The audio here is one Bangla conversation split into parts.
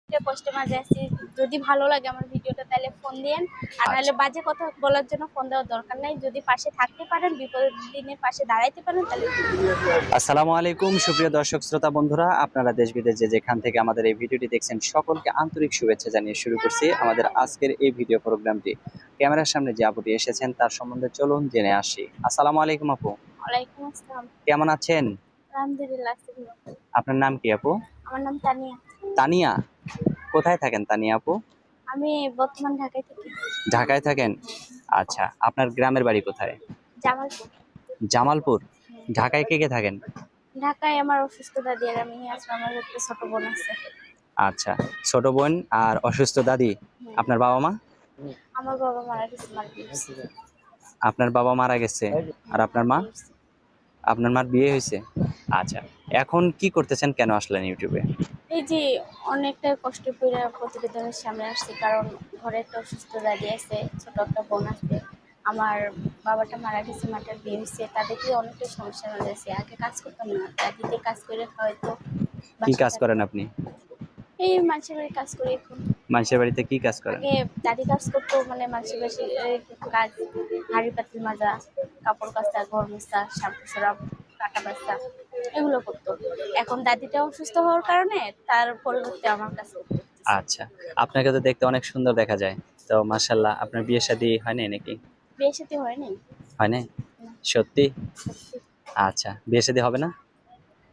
অনেকটা কষ্টে মাঝে আছি। যদি ভালো লাগে আমার ভিডিওটা তাহলে ফোন দিয়েন। আর নাহলে বাজে কথা বলার জন্য ফোন দেওয়ার দরকার নাই। যদি পাশে থাকতে পারেন, বিপদের দিনে পাশে দাঁড়াইতে পারেন তাহলে আসসালামু আলাইকুম সুপ্রিয় দর্শক শ্রোতা বন্ধুরা, আপনারা দেশ বিদেশ যেখান থেকে আমাদের এই ভিডিওটি দেখছেন সকলকে আন্তরিক শুভেচ্ছা জানিয়ে শুরু করছি আমাদের আজকের এই ভিডিও প্রোগ্রামটি। ক্যামেরার সামনে যে আপুটি এসেছেন তার সম্বন্ধে চলুন জেনে আসি। আসসালামু আলাইকুম আপু, ওয়ালাইকুম আসসালাম। কেমন আছেন? আলহামদুলিল্লাহ আছি ভালো। আপনার নাম কি আপু? আমার নাম তানিয়া। তানিয়া, কোথায় থাকেন তানিয়া আপু? আমি বর্তমান ঢাকায় থাকি। ঢাকায় থাকেন? আচ্ছা, আপনার গ্রামের বাড়ি কোথায়? জামালপুর। জামালপুর। ঢাকায় কে কে থাকেন? ঢাকায় আমার অসুস্থ দাদি আর আমি আছি, আমার একটা ছোট বোন আছে। আচ্ছা, ছোট বোন আর অসুস্থ দাদি। আপনার বাবা মা? আমার বাবা মারা গেছে, মারা গেছে। আপনার বাবা মারা গেছে আর আপনার মা? আপনার মার বিয়ে হয়েছে? আচ্ছা, এখন কি করতেছেন, কেন আসলেন ইউটিউবে? এই যে অনেকটা কষ্ট করে প্রতিবেদনের সামনে আসছি, কারণ ঘরে একটা অসুস্থ দাদি আছে, ছোট একটা বোন আছে। আমার বাবাটা মারা গেছে, মাটার বিয়ে হয়েছে, তাদেরকে অনেকটা সমস্যা হয়ে গেছে। আগে কাজ করতাম না, দাদিতে কাজ করে হয়তো কি বাসায় কাজ করেন আপনি? এই মানুষের বাড়ি কাজ করি এখন। মানুষের বাড়িতে কি কাজ করেন? আগে দাদি কাজ করতো, মানে মানুষের বাড়ি কাজ, হাঁড়ি পাতিল মাজা, কাপড় কাচা, ঘর মোছা, শ্যাম্পু সারাপ, কাটা বাচ্চা, এগুলো করতো। এখন দাদিটা অসুস্থ হওয়ার কারণে তার পরিবর্তে আমার কাছে করতেছে। আচ্ছা, আপনাকে তো দেখতে অনেক সুন্দর দেখা যায়, তো মাশাআল্লাহ। আপনার বিয়ে শাদী হয় নাই নাকি? বিয়ে সাথে হয়নি। হয় নাই? না, সত্যি? সত্যি। আচ্ছা, বিয়ে শাদী হবে না?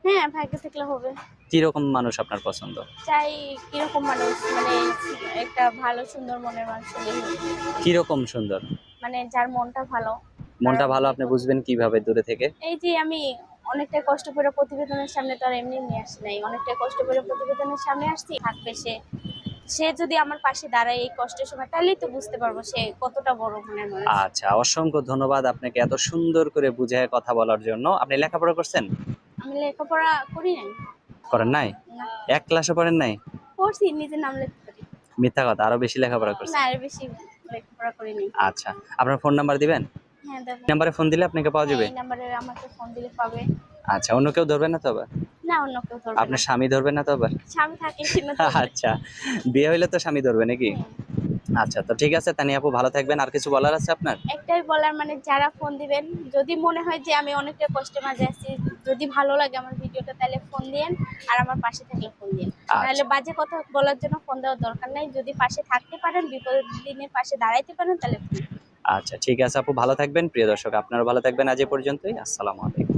হ্যাঁ, ভাগ্য থাকলে হবে। কি রকম মানুষ আপনার পছন্দ? চাই কিরকম মানুষ, মানে একটা ভালো সুন্দর মনের মানুষ হলেই হবে। কি রকম সুন্দর? মানে যার মনটা ভালো। মনটা কারণ ভালো আপনি বুঝবেন কিভাবে দূরে থেকে? এই যে আমি অনেকটা কষ্ট করে প্রতিবেদনের সামনে তো আর এমনি নিয়ে আসি নাই, অনেকটা কষ্ট করে প্রতিবেদনের সামনে আসছি। থাকবে সে, সে যদি আমার পাশে দাঁড়ায় এই কষ্টের সময়, তাহলেই তো বুঝতে পারবো সে কতটা বড় মনের মানুষ। আচ্ছা, অসংখ্য ধন্যবাদ আপনাকে এত সুন্দর করে বুঝায় কথা বলার জন্য। আপনি লেখাপড়া করছেন? আমি লেখাপড়া করি নাই। করেন নাই? না, এক ক্লাসও পড়েন নাই? পড়ছি, নিজের নাম লিখতে পারি। মিথ্যা কথা, আরো বেশি লেখাপড়া না, করছেন। আর বেশি লেখাপড়া করি নাই। আচ্ছা, আপনার ফোন নাম্বার দিবেন? হ্যাঁ দেবো। নাম্বারে ফোন দিলে আপনাকে পাওয়া হ্যাঁ, যাবে? এই নাম্বারে আমাকে ফোন দিলে পাবে। আচ্ছা, অন্য কেউ ধরবে না তো আবার? না, অন্য কেউ ধরবে না। আপনার স্বামী ধরবে না তো আবার? স্বামী থাকলে কিনা ধরবে। আচ্ছা, বিয়ে হইলে তো স্বামী ধরবে নাকি? হুম। আচ্ছা, তো ঠিক আছে তানি আপু, ভালো থাকবেন। আর কিছু বলার আছে আপনার? একটাই বলার, মানে যারা ফোন দিবেন, যদি মনে হয় যে আমি অনেকটা কষ্টে মাঝে আছি, যদি ভালো লাগে আমার ভিডিওটা তাহলে ফোন দিয়েন। আর আমার পাশে থাকলে ফোন দিয়েন। নাহলে আচ্ছা বাজে কথা বলার জন্য ফোন দেওয়ার দরকার নাই। যদি পাশে থাকতে পারেন, বিপদের দিনে পাশে দাঁড়াইতে পারেন তাহলে ফোন দিন। আচ্ছা, ঠিক আছে আপু, ভালো থাকবেন। প্রিয় দর্শক, আপনারা ভালো থাকবেন। আজ এ পর্যন্তই। আসসালামু আলাইকুম।